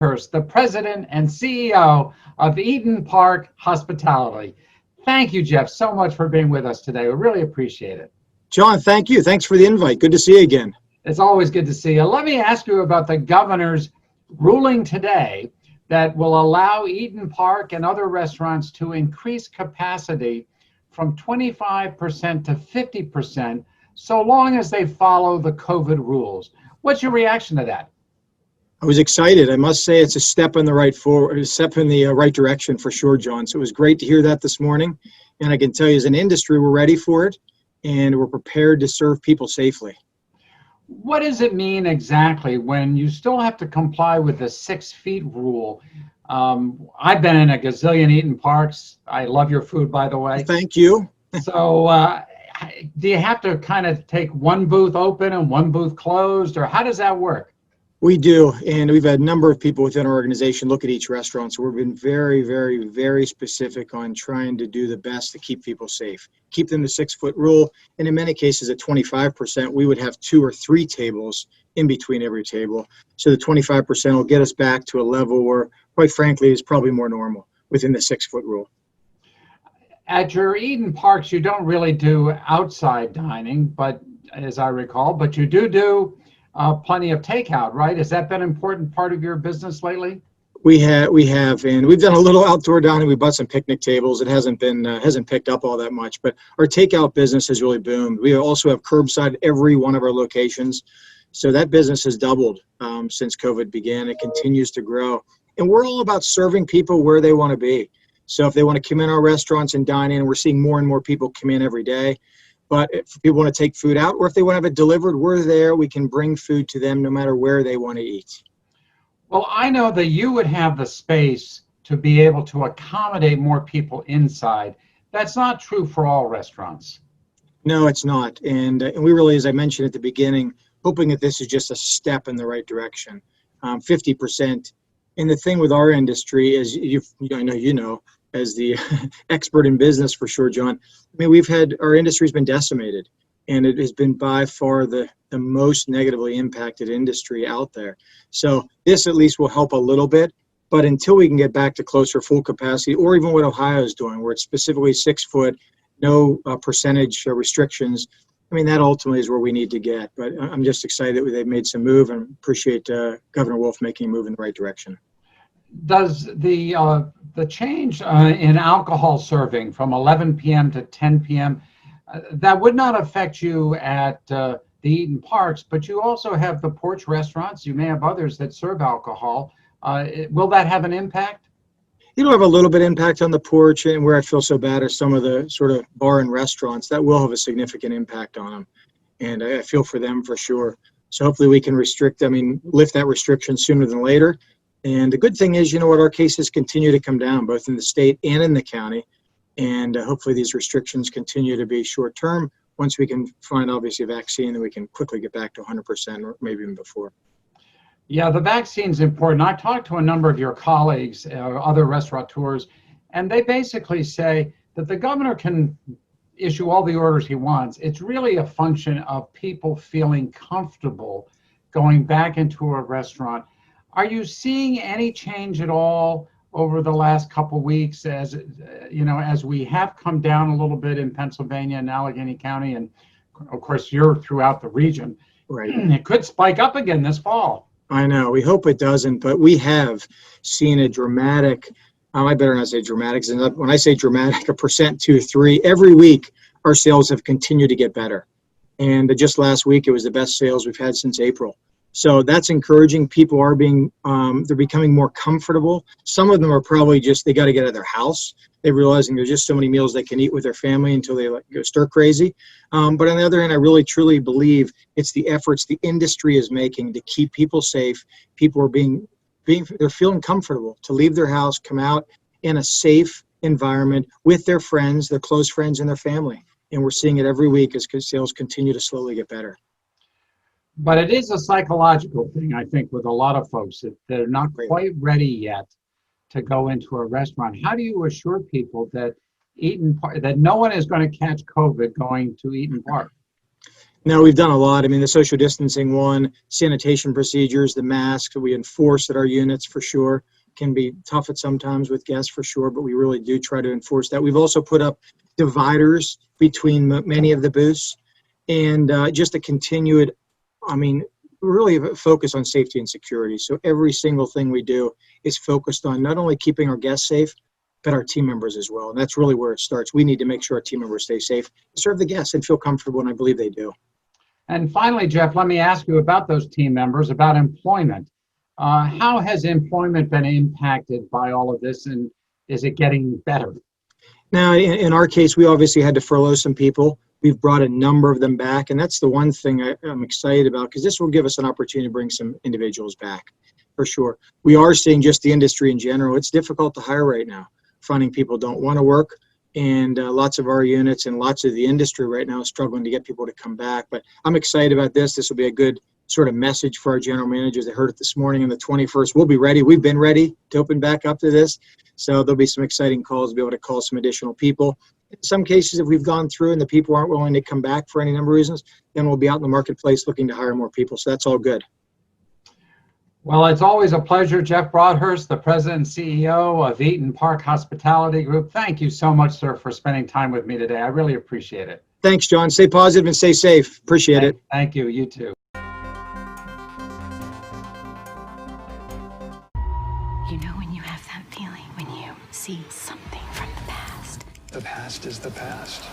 Hurst, the president and CEO of Eden Park Hospitality. Thank you, Jeff, so much for being with us today. We really appreciate it. John, thank you. Thanks for the invite. Good to see you again. It's always good to see you. Let me ask you about the governor's ruling today that will allow Eden Park and other restaurants to increase capacity from 25% to 50%, so long as they follow the COVID rules. What's your reaction to that? I was excited. I must say it's a step in the right direction for sure, John. So it was great to hear that this morning. And I can tell you, as an industry, we're ready for it, and we're prepared to serve people safely. What does it mean exactly when you still have to comply with the 6 feet rule? I've been in a gazillion Eden Parks. I love your food, by the way. Thank you. So do you have to kind of take one booth open and one booth closed, or how does that work? We do, and we've had a number of people within our organization look at each restaurant. So we've been very, very, very specific on trying to do the best to keep people safe, keep them the 6 foot rule. And in many cases at 25%, we would have 2 or 3 tables in between every table. So the 25% will get us back to a level where, quite frankly, is probably more normal within the 6 foot rule. At your Eden Parks, you don't really do outside dining, but as I recall, but you do plenty of takeout, right? Has that been an important part of your business lately? We have, and we've done a little outdoor dining. We bought some picnic tables. It hasn't picked up all that much, but our takeout business has really boomed. We also have curbside at every one of our locations, so that business has doubled since COVID began. It continues to grow, and we're all about serving people where they want to be. So if they want to come in our restaurants and dine in, we're seeing more and more people come in every day. But if people want to take food out, or if they want to have it delivered, we're there. We can bring food to them no matter where they want to eat. Well, I know that you would have the space to be able to accommodate more people inside. That's not true for all restaurants. No, it's not. And we really, as I mentioned at the beginning, hoping that this is just a step in the right direction. 50%. And the thing with our industry is, I know you know, as the expert in business for sure, John, I mean, our industry's been decimated, and it has been by far the most negatively impacted industry out there. So this at least will help a little bit, but until we can get back to closer full capacity, or even what Ohio is doing, where it's specifically 6 foot, no percentage restrictions, I mean, that ultimately is where we need to get. But I'm just excited that they've made some move, and appreciate Governor Wolf making a move in the right direction. Does the change in alcohol serving from 11 p.m. to 10 p.m., that would not affect you at the Eden Parks, but you also have the porch restaurants. You may have others that serve alcohol. Will that have an impact? It'll have a little bit impact on the porch, and where I feel so bad are some of the sort of bar and restaurants. That will have a significant impact on them, and I feel for them for sure. So hopefully we can lift that restriction sooner than later. And the good thing is, our cases continue to come down, both in the state and in the county. And hopefully these restrictions continue to be short term. Once we can find, obviously, a vaccine, then we can quickly get back to 100%, or maybe even before. Yeah, the vaccine's important. I talked to a number of your colleagues, other restaurateurs, and they basically say that the governor can issue all the orders he wants. It's really a function of people feeling comfortable going back into a restaurant. Are you seeing any change at all over the last couple of weeks as we have come down a little bit in Pennsylvania and Allegheny County, and of course you're throughout the region? Right. It could spike up again this fall. I know. We hope it doesn't, but we have seen a dramatic, I better not say dramatic, when I say dramatic, 1%, 2, 3, every week our sales have continued to get better. And just last week, it was the best sales we've had since April. So that's encouraging. People are they're becoming more comfortable. Some of them are probably they got to get out of their house. They're realizing there's just so many meals they can eat with their family until they go stir crazy. But on the other hand, I really truly believe it's the efforts the industry is making to keep people safe. People are they're feeling comfortable to leave their house, come out in a safe environment with their friends, their close friends, and their family. And we're seeing it every week as sales continue to slowly get better. But it is a psychological thing, I think, with a lot of folks that they're not quite ready yet to go into a restaurant. How do you assure people that that no one is going to catch COVID going to Eden Park? No, we've done a lot. I mean, the social distancing one, sanitation procedures, the masks that we enforce at our units for sure can be tough at sometimes with guests for sure, but we really do try to enforce that. We've also put up dividers between many of the booths and just a continued, I mean, really focus on safety and security. So every single thing we do is focused on not only keeping our guests safe, but our team members as well. And that's really where it starts. We need to make sure our team members stay safe, serve the guests, and feel comfortable, and I believe they do. And finally, Jeff, let me ask you about those team members, about employment. How has employment been impacted by all of this, and is it getting better? Now, in our case, we obviously had to furlough some people. We've brought a number of them back, and that's the one thing I'm excited about, because this will give us an opportunity to bring some individuals back, for sure. We are seeing just the industry in general. It's difficult to hire right now. Finding people don't want to work, and lots of our units and lots of the industry right now is struggling to get people to come back. But I'm excited about this. This will be a good sort of message for our general managers. They heard it this morning on the 21st. We'll be ready. We've been ready to open back up to this. So there'll be some exciting calls to be able to call some additional people. In some cases, if we've gone through and the people aren't willing to come back for any number of reasons, then we'll be out in the marketplace looking to hire more people. So that's all good. Well, it's always a pleasure. Jeff Broadhurst, the president and CEO of Eaton Park Hospitality Group. Thank you so much, sir, for spending time with me today. I really appreciate it. Thanks, John. Stay positive and stay safe. Appreciate it. Thank you. You too. You know when you have that feeling when you see something from the past. The past is the past.